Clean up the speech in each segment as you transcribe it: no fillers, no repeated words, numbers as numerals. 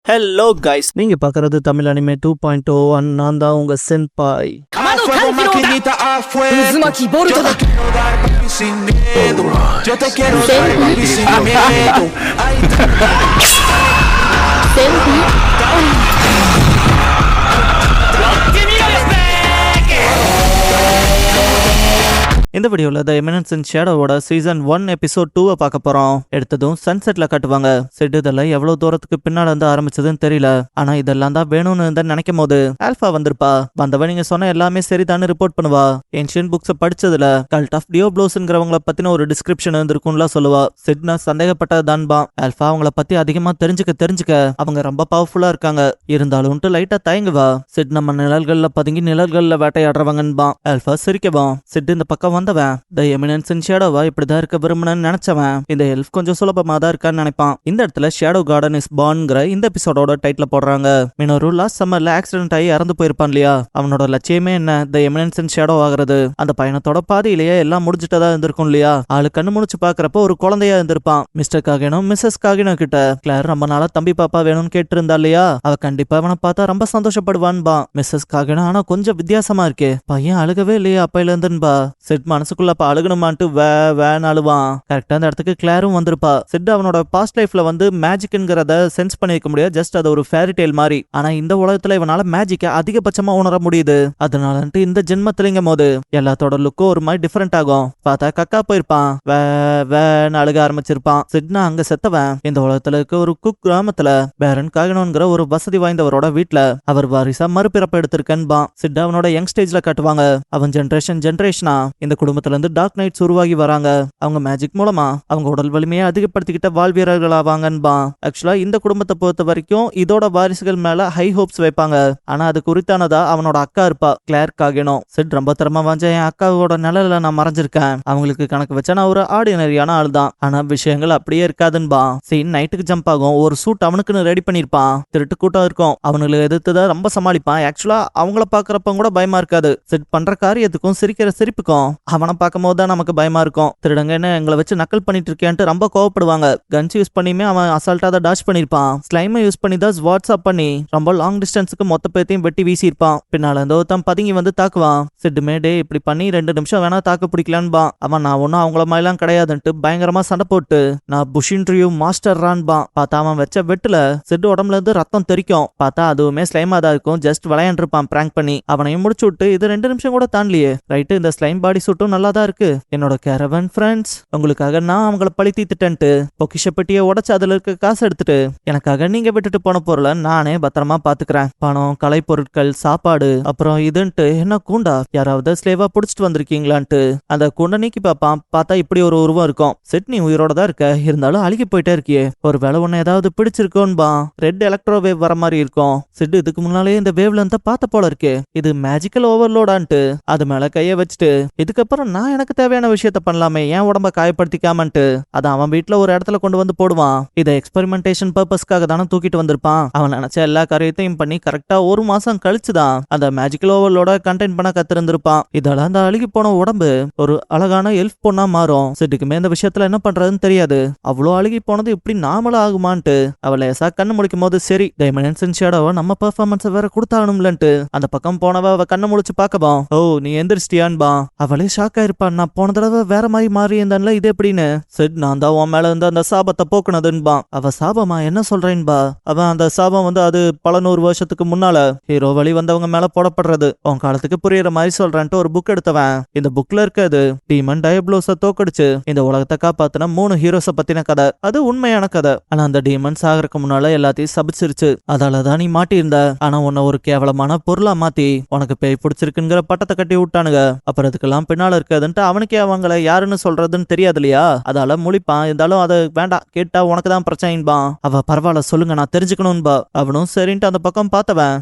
Hello guys, நீங்க பார்க்கறது Tamil anime 2.0 நான் தான் உங்க சென்பாய். இந்த வீடியோல த எமினன்ஸ் இன் ஷேடோவோட சீசன் 1 எபிசோட் 2 பார்க்க போறோம். எடுத்ததும் சன்செட்ல காட்டுவாங்க. செட் இதெல்லாம் எவ்வளவு தூரத்துக்கு பின்னால இருந்து ஆரம்பிச்சதுன்னு தெரியல, ஆனா இதெல்லாம் தான் வேணும்னு நினைக்கும் போது ஆல்பா வந்திருப்பா. வந்தவன் நீங்க சொன்ன எல்லாமே சரிதான்னு ரிப்போர்ட் பண்ணுவா. ஏன்ஷியன் புக்ஸ் படிச்சதுல கல்ட் ஆஃப் டியோப்ளோஸ்ங்கிறவங்கள பத்தின ஒரு டிஸ்கிரிப்ஷன் இருந்திருக்கும்ல சொல்லுவா. செட்னா சந்தேகப்பட்டதான்பா. ஆல்பா அவங்கள பத்தி அதிகமா தெரிஞ்சுக்க அவங்க ரொம்ப பவர்ஃபுல்லா இருக்காங்க, இருந்தாலும் லைட்டா தயங்குவா. செட் நம்ம நிழல்கள்ல பதுங்கி நிழல்கள்ல வேட்டையாடுறவங்கன்பா. ஆல்பா சிரிக்கவா. செட் இந்த பக்கம் வந்தவன் த எமினன்ஸ் இன் ஷேடோவா இப்படிதான் இருக்க விரும்புன்னு நினைச்சவன் இந்த எல்ஃப் கொஞ்சம் சுலபமா தான் இருக்கான்னு நினைப்பான். இந்த இடத்துல ஷேடோ கார்டன் இஸ் பார்ன்ங்கிற இந்த எபிசோடோட டைட்டில் போடுறாங்க. மினோரு லாஸ்ட் சம்மர்ல ஆக்சிடென்ட் ஆகி இறந்து போயிருப்பான் இல்லையா, அவனோட லட்சியமே என்ன, த எமினன்ஸ் இன் ஷேடோ ஆகிறது. அந்த பயணத்தோட பாதியிலேயே எல்லாம் முடிஞ்சிட்டதா இருந்திருக்கும் இல்லையா. ஆளு கண்ணு முடிச்சு பாக்குறப்ப ஒரு குழந்தையா இருந்திருப்பான். மிஸ்டர் காகினோ மிஸ்ஸஸ் காகினோ கிட்ட கிளார் ரொம்ப நாளா தம்பி பாப்பா வேணும்னு கேட்டு இருந்தா இல்லையா, அவ கண்டிப்பா அவனை பார்த்தா ரொம்ப சந்தோஷப்படுவான்பா. மிஸ்ஸஸ் காகினோ ஆனா கொஞ்சம் வித்தியாசமா இருக்கே, பையன் அழுகவே இல்லையா அப்பையில இருந்துன்பா. செட் மனசுக்குள்ள அப்ப அழுகணுமான்ட்டு வேன்னு அழுவான். கரெக்டா அந்த இடத்துக்கு கிளாரும் வந்திருப்பா. செட் அவனோட பாஸ்ட் லைஃப்ல மேஜிக்ங்கிறத சென்ஸ் பண்ணிருக்க முடியாது, ஜஸ்ட் அது ஒரு ஃபேரி டேல் மாதிரி. ஆனா இந்த உலகத்துல இவனால மேஜிக்க அதிகபட்சமா உணர முடியுது. அதனாலன்ட்டு இந்த ஜென்மத்திலிங்கும் போது எல்லாத்தோட லுக்கும் ஒரு மாதிரி டிஃபரெண்ட் ஆகும். பார்த்தா கக்கா போயிருப்பான், வேன்னு அழுக ஆரம்பிச்சிருப்பான். செட்னா அங்க செத்தவன் இந்த உலகத்துல இருக்க ஒரு குக் கிராமத்துல பேரன் காகினோங்கிற ஒரு வசதி வாய்ந்தவரோட வீட்டுல அவர் வாரிசா மறுபிறப்பு எடுத்திருக்கேன்பா. செட் அவனோட யங் ஸ்டேஜ்ல காட்டுவாங்க. அவன் ஜெனரேஷனா இந்த குடும்பத்துல இருந்து டார்க் நைட்ஸ் உருவாகி வராங்க. அவங்க மேஜிக் மூலமா அவங்க உடல் வலிமையை அதிகப்படுத்திக்கிட்ட வாழ்வீரர்கள் ஆவாங்கன்பா. ஆக்சுவலா இந்த குடும்பத்தை பொறுத்த வரைக்கும் இதோட வாரிசுகள் மேல ஹை ஹோப்ஸ் வைப்பாங்க. ஆனா அது குறித்தானதா அவனோட அக்கா இருப்பா, கிளார் காகினோ. செட் ரொம்ப திறமா வாஞ்ச என் அக்காவோட நிழல நான் மறைஞ்சிருக்கேன், அவங்களுக்கு கணக்கு வச்சா நான் ஒரு ஆர்டினரியான ஆள் தான். ஆனா விஷயங்கள் அப்படியே இருக்காதுன்பா. சீன் நைட்டுக்கு ஜம்ப் ஆகும். ஒரு சூட் அவனுக்குன்னு ரெடி பண்ணிருப்பான். திருட்டு கூட்டம் இருக்கும், அவனுக்கு எதிர்த்துதான் ரொம்ப சமாளிப்பான். ஆக்சுவலா அவங்கள பாக்குறப்ப கூட பயமா இருக்காது. செட் பண்ற காரியத்துக்கும் சிரிக்கிற சிரிப்புக்கும் அவனை பார்க்கும் போது தான் நமக்கு பயமா இருக்கும். திருடங்க என்ன எங்களை வச்சு நக்கல் பண்ணிட்டு இருக்கேன்ட்டு ரொம்ப கோவப்படுவாங்க. கன்ஸ் யூஸ் பண்ணியுமே அவன் அசால்ட்டா தான் டாஷ் பண்ணிருப்பான். ஸ்லைமை யூஸ் பண்ணி தான் வாட்ஸ்அப் பண்ணி ரொம்ப லாங் டிஸ்டன்ஸுக்கு மொத்த பேத்தையும் வெட்டி வீசியிருப்பான். பின்னால இந்த ஒருத்தன் பதுங்கி தாக்குவான். செட்டுமே டே இப்படி பண்ணி 2 நிமிஷம் வேணா தாக்கு பிடிக்கலான்பா. அவன் நான் ஒன்னும் அவங்கள மாதிரிலாம் கிடையாதுன்ட்டு பயங்கரமா சண்டை போட்டு நான் புஷின்ட்ரியூ மாஸ்டர் ரான்பா. பார்த்தா அவன் வச்ச வெட்டுல செட்டு உடம்புல இருந்து ரத்தம் தெரிக்கும். பார்த்தா அதுவுமே ஸ்லைமா தான் இருக்கும், ஜஸ்ட் விளையாண்டுருப்பான் பிராங்க் பண்ணி. அவனையும் முடிச்சு விட்டு இது 2 நிமிஷம் கூட தாண்டலையே. ரைட்டு, இந்த ஸ்லைம் பாடி சூட்டும் நல்லா தான் இருக்கு. என்னோட கேரவன் ஃப்ரெண்ட்ஸ் உங்களுக்காக நான் அவங்கள பழி தீத்துட்டேன்ட்டு பொக்கிஷ பெட்டியை உடைச்சு அதுல இருக்க காசு எடுத்துட்டு எனக்காக நீங்க விட்டுட்டு போன பொருளை நானே பத்திரமா பாத்துக்கிறேன். பணம், கலை பொருட்கள், சாப்பாடு, அப்புறம் இதுன்ட்டு என்ன கூண்டா யாராவது ஸ்லேவா புடிச்சிட்டு வந்திருக்கீங்களான்ட்டு அந்த கூண்டை நீக்கி பாப்பான். பார்த்தா இப்படி ஒரு உருவம் இருக்கும். செட் நீ உயிரோட தான் இருக்க, இருந்தாலும் அழுகி போயிட்டே இருக்கியே, ஒரு வேலை ஒன்னு ஏதாவது பிடிச்சிருக்கோன்பா. ரெட் எலக்ட்ரோ வேவ் வர மாதிரி இருக்கும். செட் இதுக்கு முன்னாலே இந்த வேவ்ல இருந்தா பார்த்த போல இருக்கே, இது மேஜிக்கல் ஓவர்லோடான்ட்டு அது மேல கைய வச்சுட்டு இதுக்கப்புறம் நான் எனக்கு தேவையான விஷயத்த பண்ணலாமே, ஏன் உடம்ப காயப்படுத்திக்காமன்ட்டு அதை அவன் வீட்டுல ஒரு இடத்துல கொண்டு போடுவான். இதை எக்ஸ்பெரிமெண்டேஷன் பர்பஸ்க்காக தானே தூக்கிட்டு வந்திருப்பான். அவன் நினைச்ச எல்லா காரியத்தையும் பண்ணி கரெக்டா 1 மாசம் கழிச்சுதான் அந்த மேஜிக்கல் ஓவர்லோட கண்டெயின் பண்ண கத்திருந்திருப்பான். இதால அந்த அழுகி போன உடம்பு ஒரு அழகான எல்ஃப் பொண்ணா மாறும். செட்டுக்குமே இந்த விஷயத்துல என்ன பண்றதுன்னு தெரியாது. அவ்வளோ அழுகி போனது இப்படி நாமளா ஆகுமான்ட்டு அவளை லேசா கண்ணு முடிக்கும் போது சரி த எமினன்ஸ் இன் ஷேடோவை நம்ம பெர்ஃபார்மன்ஸை வேற கொடுத்தாகணும்லன்ட்டு அந்த பக்கம் போனவ அவ கண்ணு முடிச்சு பாக்கவா. ஓ நீ எந்திரிச்சிட்டியான்பா. அவளே ஷாக் ஆயிருப்பான். நான் போன தடவை வேற மாதிரி மாறி இருந்தான்ல, இது எப்படின்னு. செட் நான் தான் உன் மேல இருந்து அந்த சாபத்தை போக்குனதுன்பா. அவ சாபமா என்ன சொல்றேன்பா. அவன் அந்த சாபம் அது பல 100 வருஷத்துக்கு முன்னால ஹீரோ வழி வந்தவங்க மேல போடப்படுறது. உன் காலத்துக்கு புரியுற மாதிரி சொல்றேன்ட்டு ஒரு புக் எடுத்தவன். இந்த புக்ல இருக்கிறது டீமன் டயப்ளோஸ தோக்கடிச்சு இந்த உலகத்தை காப்பாத்தின 3 ஹீரோஸ பத்தின கதை. அது உண்மையான கதை. ஆனா அந்த டீமன் சாகறதுக்கு முன்னால எல்லாத்தையும் சபிச்சிருச்சு. அதாலதான் நீ மாட்டியிருந்த. ஆனா உன்னை ஒரு கேவலமான பொருளா மாத்தி உனக்கு பேய் பிடிச்சிருக்குங்கிற பட்டத்தை கட்டி விட்டானுங்க. அப்புறம் இதுக்கெல்லாம் பின்னால இருக்காதுன்ட்டு அவனுக்கே அவங்கள யாருன்னு சொல்றதுன்னு தெரியாது இல்லையா, அதால முழிப்பான். இருந்தாலும் அது வேண்டாம், கேட்டா உனக்கு தான் பிரச்சனைன்பான். அவ பரவாயில்ல சொல்லுங்க நான் தெரிஞ்சுக்கணும்பா. அவனும் சரின்ட்டு அந்த பக்கம் பார்த்தவன்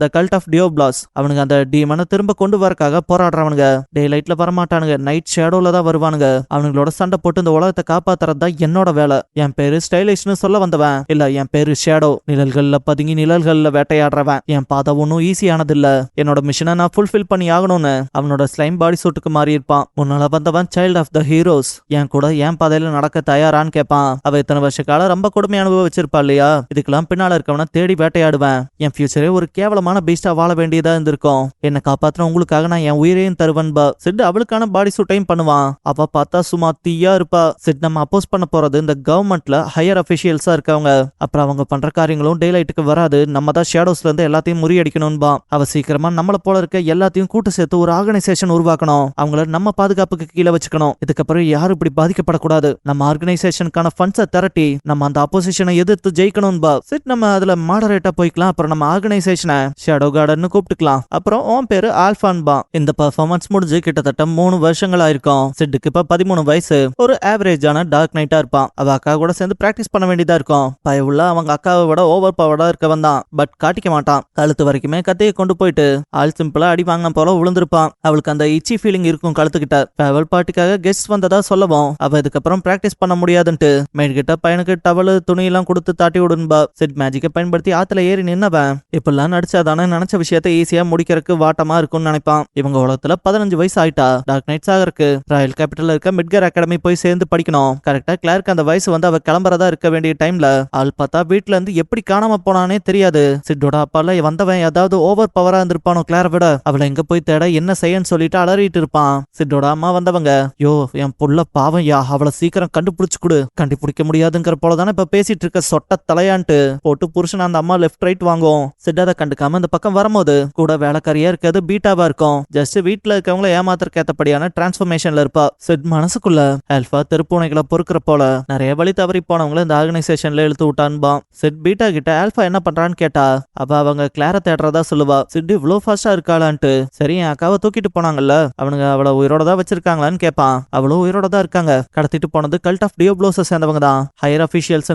த கல்ட் ஆஃப் டியோப்ளாஸ் அவனுங்க அந்த டீமனை திரும்ப கொண்டு வரக்காக போராடுறவனுங்க. டே லைட்ல வரமாட்டானுங்க, நைட் ஷேடோல தான் வருவானுங்க. அவனுங்களோட சண்டை போட்டு இந்த உலகத்தை காப்பாத்துறது தான் என்னோட வேலை. என் பேரு ஸ்டைலிஷ்னு சொல்ல வந்தவன் இல்ல, என் பேரு ஷேடோ. நிழல்கள்ல பதுங்கி நிழல்கள்ல வேட்டையாடுறவன். என் பாதை ஒன்னும் ஈஸியானது இல்ல. என்னோட மிஷனை நான் ஃபுல்ஃபில் பண்ணி ஆகணும்னு அவனோட ஸ்லைம் பாடி சூட்டுக்கு மாறி இருப்பான். முன்னால வந்தவன் சைல்ட் ஆஃப் த ஹீரோஸ், என் கூட என் பாதையில நடக்க தயாரான்னு கேட்பான். அவ இத்தனை வருஷ காலம் ரொம்ப கொடுமை அனுபவிச்சிருப்பா இல்லையா, இதுக்கெல்லாம் பின்னால இருக்கவன தேடி வேட்டையாடுவேன். என் ஃபியூச்சரே ஒரு கேவலமான பீஸ்டா வாழ வேண்டியதா இருந்திருக்கும். என்ன காப்பாத்தின உங்களுக்காக நான் என் உயிரையும் தருவன்பா. சிட் அவளுக்கான பாடி சூட்டையும் பண்ணுவான். அவ பார்த்தா சும்மா தீயா இருப்பா. சிட் நம்ம அப்போஸ் பண்ண போறது இந்த கவர்மெண்ட்ல ஹையர் அபிஷியல்ஸா இருக்கவங்க. அப்புறம் அவங்க பண்ற காரியங்களும் டேலைட்டுக்கு வராது. நம்ம தான் ஷேடோஸ்ல இருந்து எல்லாத்தையும் முறியடிக்கணும்பா. அவ சீக்கிரமா நம்மள போல இருக்க எல்லாத்தையும் கூட்டு சேர்த்து ஒரு ஆர்கனைசேஷன் உருவாக்கணும். அவங்கள நம்ம பாதுகாப்புக்கு கீழே வச்சுக்கணும். இதுக்கப்புறம் யாரும் இப்படி பாதிக்கப்படக்கூடாது. நம்ம ஆர்கனைசேஷனுக்கான ஃபண்ட்ஸை திரட்டி நம்ம அந்த அப்போசிஷனை எதிர்த்து ஜெயிக்கணும்பா. சிட் நம்ம அதுல மாடரேட்டா போய்க்கலாம். அப்புறம் நம்ம ஆர்கனைசேஷனை ஷேடோ கார்டன் கூப்பிட்டுக்கலாம். அப்புறம் உன் பேரு ஆல்பான்பா. இந்த பெர்ஃபார்மன்ஸ் முடிஞ்சு கிட்டத்தட்ட 3 வருஷங்கள் ஆயிருக்கும். சிட்டுக்கு இப்ப 13 வயசு. ஒரு ஆவரேஜான டார்க் நைட்டா இருப்பான். அவ அக்கா கூட சேர்ந்து பிராக்டிஸ் பண்ண வேண்டியதா இருக்கும். பயவுள்ள அவங்க அக்காவை விட ஓவர் பவர்டா இருக்கவன் தான். பட் காட்டிக்க மாட்டான். கழுத்து வரைக்குமே கத்தையை கொண்டு போயிட்டு ஆள் சிம்பிளா அடி வாங்கின போல விழுந்திருப்பான். அவளுக்கு அந்த இச்சி ஃபீலிங் இருக்கும் கழுத்துக்கிட்ட. ஃபேவல் பார்ட்டிக்காக கெஸ்ட் வந்ததா சொல்லவும் அவ இதுக்கப்புறம் பிராக்டிஸ் பண்ண முடியாதுன்ட்டு மேட்கிட்ட பையனுக்கு டவல் துணி எல்லாம் கொடுத்து தாட்டி விடுன்பா. சிட் மேஜிக்கை பயன்படுத்தி ஆத்துல ஏறி நின்னவன் இப்பெல்லாம் நடிச்சாதானே நினைச்ச விஷயத்த ஈஸியா முடிக்கிறதுக்கு வாட்டமா இருக்கும்னு நினைப்பான். இவங்க உலகத்துல 15 வயசு ஆயிட்டா. டார்க் நைட்ஸ் ஆகறதுக்கு ராயல் கேபிட்டல் இருக்க மிட்கர் அகாடமி போய் சேர்ந்து படிக்கணும். கரெக்டா கிளார்க்கு அந்த வயசு வந்து அவ கிளம்புறதா இருக்க வேண்டிய டைம்ல ஆள் பார்த்தா வீட்டுல இருந்து எப்படி காணாம போனானே தெரியாது. சிட்டோட அப்பால வந்தவன் ஏதாவது ஓவர் பவரா இருந்திருப்பானோ கிளார விட. அவளை எங்க போய் தேட என்ன செய்யன்னு சொல்லிட்டு அலறிட்டு இருப்பான். சிட்டோட அம்மா வந்தவங்க, யோ என் புள்ள பாவம் யா, அவளை சீக்கிரம் கண்டுபிடிச்சு கொடு. கண்டுபிடிக்க முடியாதுங்கிற போலதானே இப்ப பேசிட்டு இருக்க சொட்ட தலையான்ட்டு போட்டு புருஷன் அந்த அம்மா லெஃப்ட் ரைட் வாங்கும். சிட் அதை கண்டுக்காம இந்த பக்கம் வரும்போது கூட வேலைக்காரியா இருக்கிறது பீட்டாவா இருக்கும். ஜஸ்ட் வீட்டுல இருக்கவங்கள ஏமாத்திரக்கு ஏத்தபடியான டிரான்ஸ்பர்மேஷன்ல இருப்பா. சிட் மனசுக்குள்ள ஆல்பா தெருப்பூனைகளை பொறுக்கிற போல நிறைய வழி தவறி போனவங்கள இந்த ஆர்கனைசேஷன்ல இழுத்து விட்டான்பா. சிட் பீட்டா கிட்ட ஆல்பா என்ன பண்றான்னு கேட்டா அவங்க கிளார தேடுறதா சொல்லுவா. சிட் இவ்வளோ ஃபாஸ்டா இருக்காளான்ட்டு. சரி என் அக்காவை தூக்கிட்டு போனாங்கல்ல, அவனுங்க அவளை உயிரோட தான் வச்சிருக்காங்களான்னு கேட்பான். அவளும் உயிரோட தான் இருக்காங்க. கடத்திட்டு போனது கல்ட் ஆஃப் டியோப்ளோஸை சேர்ந்தவங்க தான், ஹையர் அபிஷியல்ஸ்.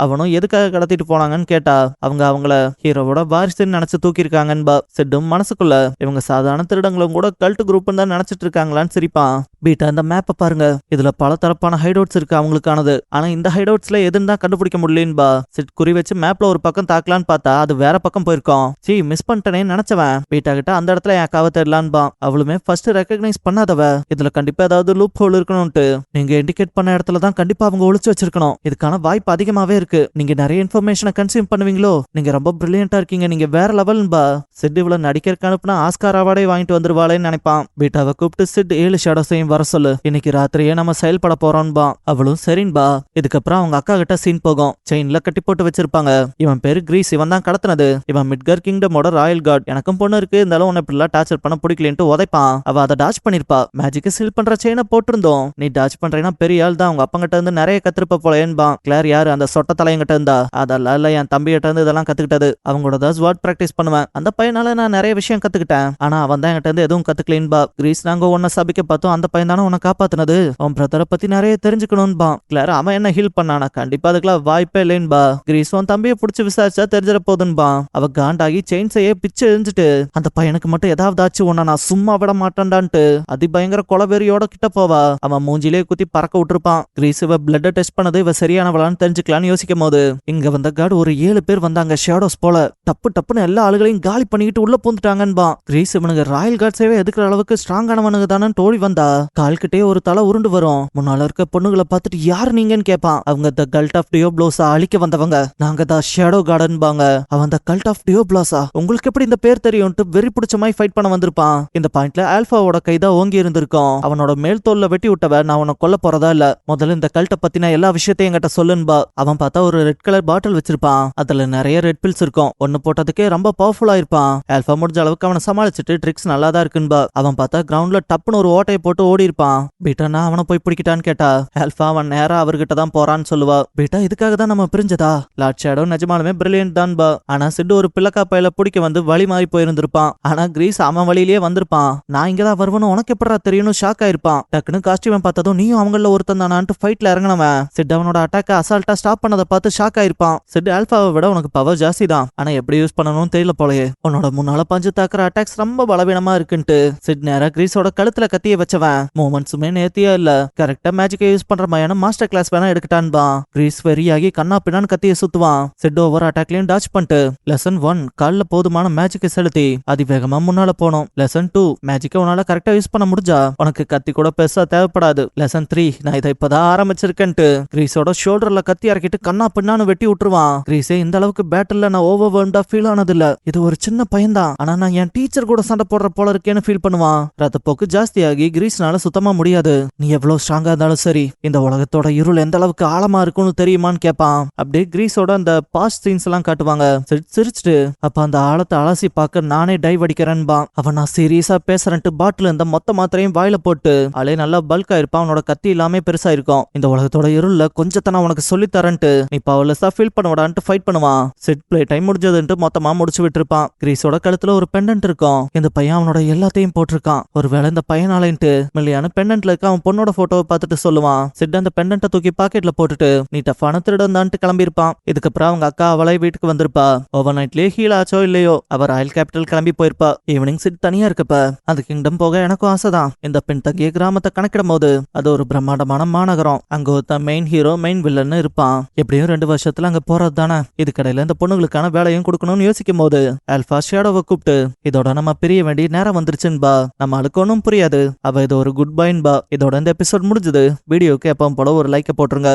அவனும் எதுக்காக கடத்திட்டு போனாங்கன்னு கேட்டா அவங்கள ஹீரோவோட வாரிசுன்னு நினைச்சு தூக்கி இருக்காங்கன்பா. சிட்டும் மனசுக்குள்ள இவங்க சாதாரண திருடங்களும் கூட கல்ட் குரூப் தான் நினைச்சிட்டு இருக்காங்களான்னு சிரிப்பான். பீட்டா இந்த மேப்பை பாருங்க, இதுல பல தரப்பான ஹைடவுட்ஸ் இருக்கு அவங்களுக்கானது. ஆனா இந்த ஹைடவுட்ஸ்ல எதுன்னு தான் கண்டுபிடிக்க முடியலன்பா. சிட் குறி வச்சு மேப்ல ஒரு பக்கம் தாக்கலான்னு பார்த்தா அது வேற பக்கம் போயிருக்கோம். சீ மிஸ் பண்ணிட்டேனே நினைச்சவன் பீட்டா கிட்ட அந்த இடத்துல என் அக்காவை தேடலான்பா. அவளுமே ஃபர்ஸ்ட் ரெகக்னைஸ் பண்ணாதவ. இதுல கண்டிப்பா ஏதாவது லூப் ஹோல் இருக்கணும்ட்டு நீங்க இண்டிகேட் பண்ண இடத்துல தான் கண்டிப்பா அவங்க ஒளிச்சு வச்சிருக்கணும். இதுக்கான வாய்ப்பு அதிகமாவே இருக்கு. நீங்க நிறைய இன்ஃபர்மேஷனை கன்சியூம் பண்ணுவீங்களோ, நீங்க ரொம்ப பிரில்லியண்டா இருக்கீங்க, நீங்க வேற லெவல்பா. சிட் இவ்வளவு நடிக்கிறதுக்கு அனுப்புனா ஆஸ்கார் அவார்டே வாங்கிட்டு வந்துருவாளேன்னு நினைப்பான். பீட்டாவை கூப்பிட்டு சிட் 7 ஷேடோஸையும் வர சொல்லு, இன்னைக்கு ராத்திரியே நம்ம செயல்பட போறோம்பா. அவளும் சரின்பா. இதுக்கப்புறம் அவங்க அக்கா கிட்ட சீன் போகும். செயின்ல கட்டி போட்டு வச்சிருப்பாங்க. இவன் பேரு கிரீஸ், இவன் தான் கடத்தினது. இவன் மிட்கர் கிங்டமோட ராயல் கார்ட். எனக்கும் பொண்ணு இருக்கு, இருந்தாலும் உன்னை இப்படிலாம் டார்ச்சர் பண்ண பிடிக்கலன்ட்டு உதைப்பான். அவ அதை டாச் பண்ணிருப்பா. மேஜிக்கு சீல் பண்ற செயினை போட்டிருந்தோம். நீ டாச் பண்றேன்னா பெரிய ஆள் தான், அவங்க அப்பங்கிட்ட இருந்து நிறைய கத்திருப்ப போலேன்பா. கிளார் யாரு, அந்த சொட்ட தலையங்கிட்ட இருந்தா? அதெல்லாம் இல்ல, என் தம்பிகிட்ட இருந்து இதெல்லாம் கத்துக்கிட்டது. அவங்களோட தான் ஸ்வாட் பிராக்டிஸ் பண்ணுவேன். அந்த பையனால நான் நிறைய விஷயம் கத்துக்கிட்டேன். ஆனா அவன் தான் என்கிட்ட இருந்து எதுவும் கத்துக்கலேன்பா. கிரீஸ் நாங்க உன்னை சபிக்க பார்த்தோம், அந்த பையன் தானே உன்னை காப்பாத்தினது. உன் பிரதரை பத்தி நிறைய தெரிஞ்சுக்கணும்பா. கிளார் அவன் என்ன ஹீல் பண்ணானா? கண்டிப்பா அதுக்கெல்லாம் வாய்ப்பே இல்லைன்பா. கிரீஸ் உன் தம்பியை பிடிச்சி விசாரிச்சா தெரிஞ்சிட போதுன்பா. அவ காண்டாகி செயின்ஸையே பிச்சு எரிஞ்சிட்டு அந்த பையனுக்கு மட்டும் ஏதாவது ஆச்சு உன்ன நான் சும்மா விட மாட்டேன்டான்ட்டு அதிபயங்கர கொலவெறியோட கிட்ட போவா. அவன் மூஞ்சிலே குத்தி பறக்க விட்டுருப்பான். கிரீஸ் இவ பிளட் டெஸ்ட் பண்ணது இவ சரியானவளான்னு தெரிஞ்சுக்கலான்னு யோசிக்கும் போது இங்க வந்த கார்டு ஒரு 7 பேர் வந்தாங்க ஷேடோஸ் போல. டப்பு டப்புன்னு எல்லா ஆளுகளையும் காலி பண்ணிக்கிட்டு உள்ள பூந்துட்டாங்கன்பா. கிரீஸ் இவனுங்க ராயல் கார்ட்ஸேவே எதுக்குற அளவுக்கு ஸ்ட்ராங்கானவனுங்க தானு தோழி வந்தா கால்கிட்டே ஒரு தலை உருண்டு வரும். முன்னால இருக்க பொண்ணுகளை பார்த்துட்டு யார் நீங்கன்னு கேட்பான். அவங்க த கல்ட் ஆஃப் டியோப்ளோஸா அழிக்க வந்தவங்க. நாங்க தான் ஷேடோ கார்டன்பாங்க. அவன் த கல்ட் ஆஃப் டியோப்ளோஸா, உங்களுக்கு எப்படி இந்த பேர் தெரியும்ட்டு வெறி பிடிச்ச மாதிரி ஃபைட் பண்ண வந்திருப்பான். இந்த பாயிண்ட்ல ஆல்பாவோட கைதா ஓங்கி இருந்திருக்கும். அவனோட மேல் தோல்ல வெட்டி விட்டவ நான் உன்னை கொல்ல போறதா இல்ல, முதல்ல இந்த கல்ட்ட பத்தின எல்லா விஷயத்தையும் என்கிட்ட சொல்லுன்பா. அவன் பார்த்தா ஒரு ரெட் கலர் பாட்டில் வச்சிருப்பான். அதுல நிறைய ரெட் பில்ஸ் இருக்கும். ஒன்னு போட்டதுக்கே ரொம்ப பவர்ஃபுல்லா இருப்பான். ஆல்பா முடிஞ்ச அளவுக்கு அவனை சமாளிச்சுட்டு ட்ரிக்ஸ் நல்லா தான் இருக்குன்பா. அவன் பார்த்தா கிரவுண்ட்ல டப்புன்னு ஒரு ஓட்டையை போட்டு ஓடி இருப்பான். பீட்டானா அவனை போய் பிடிக்கிட்டான்னு கேட்டா ஆல்பா அவன் நேரா அவர்கிட்ட தான் போறான்னு சொல்லுவா. பீட்டா இதுக்காக தான் நம்ம பிரிஞ்சதா? லார்ட் ஷேடோ நிஜமாலுமே பிரில்லியன்ட் தான்பா. ஆனா சிட்டு ஒரு பிள்ளக்கா பையில பிடிக்க வந்து வழி மாறி போயிருந்திருப்பான். ஆனா கிரீஸ் அவன் வழியிலேயே வந்திருப்பான். நான் இங்கதான் வருவனும் உனக்கு எப்படா தெரியும் ஷாக் ஆயிருப்பான். டக்குன்னு காஸ்டியூம் பார்த்ததும் நீயும் அவங்கள ஒருத்தன் தானான்ட்டு ஃபைட்ல இறங்கினவன். சிட் அவனோட அட்டாக்க அசால்ட்டா ஸ்டாப் பண்ணதை பார்த்து ஷாக் ஆயிருப்பான். சிட் ஆல்பாவை விட உனக்கு பவர் ஜாஸ்தி தான், ஆனா எப்படி யூஸ் பண்ணணும்னு தெரியல போலயே. உன்னோட முன்னால பஞ்சு தாக்குற அட்டாக்ஸ் ரொம்ப பலவீனமா இருக்குன்ட்டு சிட் நேரா கிரீஸோட கழுத்துல கத்திய வச்சவன். மூமெண்ட்ஸுமே நேர்த்தியா இல்ல, கரெக்டா மேஜிக்கை யூஸ் பண்ற மாதிரியான மாஸ்டர் கிளாஸ் வேணா எடுக்கட்டான்பா. கிரீஸ் வெறியாகி கண்ணா பின்னான்னு கத்திய சுத்துவான். சிட் ஒவ்வொரு அட்டாக்லயும் டாச் பண்ணிட்டு லெசன் 1 கால்ல போதுமான மேஜிக்கை செலுத்தி அதிவேகமா முன்னால போனோம். லெசன் 2 மேஜிக்கை உன்னால கரெக்டா யூஸ் பண்ண முடிஞ்சா உனக்கு கத்தி கூட பெருசா தேவைப்படாது. லெசன் 3 நான் இதை இப்பதான் ஆரம்பிச்சிருக்கேன்ட்டு கிரீஸோட ஷோல்டர்ல கத்தி இறக்கிட்டு கண்ணா பின்னான்னு வெட்டி விட்டுருவான். கிரீஸே இந்த அளவுக்கு பேட்டில்ல நான் ஓவர்வெல்ம்டா ஃபீல் ஆனது இல்ல. இது ஒரு சின்ன பையன்தான், ஆனா நான் என் டீச்சர் கூட சண்டை போடுற போல இருக்கேன்னு ஃபீல் பண்ணுவான். ரத்தப்போக்கு ஜாஸ்தியாகி கிரீஸ்னால சுத்தமா முடியாது. நீ எவ்வளவு ஸ்ட்ராங்கா இருந்தாலும் சரி, இந்த உலகத்தோட இருள் எந்த அளவுக்கு ஆழமா இருக்கும்னு தெரியுமான்னு கேட்பான். அப்படியே கிரீஸோட அந்த பாஸ்ட் சீன்ஸ் எல்லாம் காட்டுவாங்க. சிரிச்சுட்டு அப்ப அந்த ஆழத்தை அலசி பார்க்க நானே டைவ் அடிக்கிறேன்பா. அவன் நான் சீரியஸா பேசுறேன்ட்டு பாட்டில் இந்த மொத்த மாத்திரையும் வாயில போட்டு அலே நல்லா பல்கா இருப்பான். அவனோட கத்தி எல்லாமே பெருசா இருக்கும். இந்த உலகத்தோட இருள்ல கொஞ்சத்தை உனக்கு சொல்லி தரேன்ட்டு நீ பவர்லெஸ்ஸா ஃபீல் பண்ண ஃபைட் பண்ணுவான். செட் பிளே டைம் முடிஞ்சதுன்ட்டு மொத்தமா முடிச்சு விட்டுருப்பான். கிரீஸோட கழுத்துல ஒரு பெண்டன்ட் இருக்கும். இந்த பையன் அவனோட எல்லாத்தையும் போட்டிருக்கான். ஒருவேளை இந்த பையனாலன்ட்டு மில்லியான பெண்டன்ட்ல இருக்க அவன் பொண்ணோட போட்டோவை பார்த்துட்டு சொல்லுவான். செட் அந்த பெண்டன்ட்டை தூக்கி பாக்கெட்ல போட்டுட்டு நீ டஃபான திருடன் தான்ட்டு கிளம்பியிருப்பான். இதுக்கப்புறம் அவங்க அக்கா அவளை வீட்டுக்கு வந்திருப்பா. ஓவர் நைட்லயே ஹீல் ஆச்சோ இல்லையோ அவர் ராயல் கேபிட்டல் கிளம்பி போயிருப்பா. ஈவினிங் சிட் தனியா இருக்கப்ப அந்த கிங்டம் போக எனக்கும் ஆசைதான். இந்த பெண் தங்கிய கிராமத்தை கணக்கிடும் போது அது ஒரு பிரம்மாண்டமான மாநகரம். அங்க ஒருத்த மெயின் ஹீரோ மெயின் வில்லன்னு இருப்பான். எப்படியும் 2 வருஷத்துல அங்க போறது தானே. இதுக்கடையில இந்த பொண்ணுங்களுக்கான வேலையும் கொடுக்கணும்னு யோசிக்கும் போது ஆல்பா ஷேடோவை கூப்பிட்டு இதோட நம்ம பிரிய வேண்டிய நேரம் வந்துருச்சுன்பா. நம்ம ஆளுக்கு ஒன்னும் புரியாது, அவ இது ஒரு குட் பைன்பா. இதோட இந்த எபிசோட் முடிஞ்சது. வீடியோக்கு எப்பவும் போல ஒரு லைக்கை போட்டுருங்க.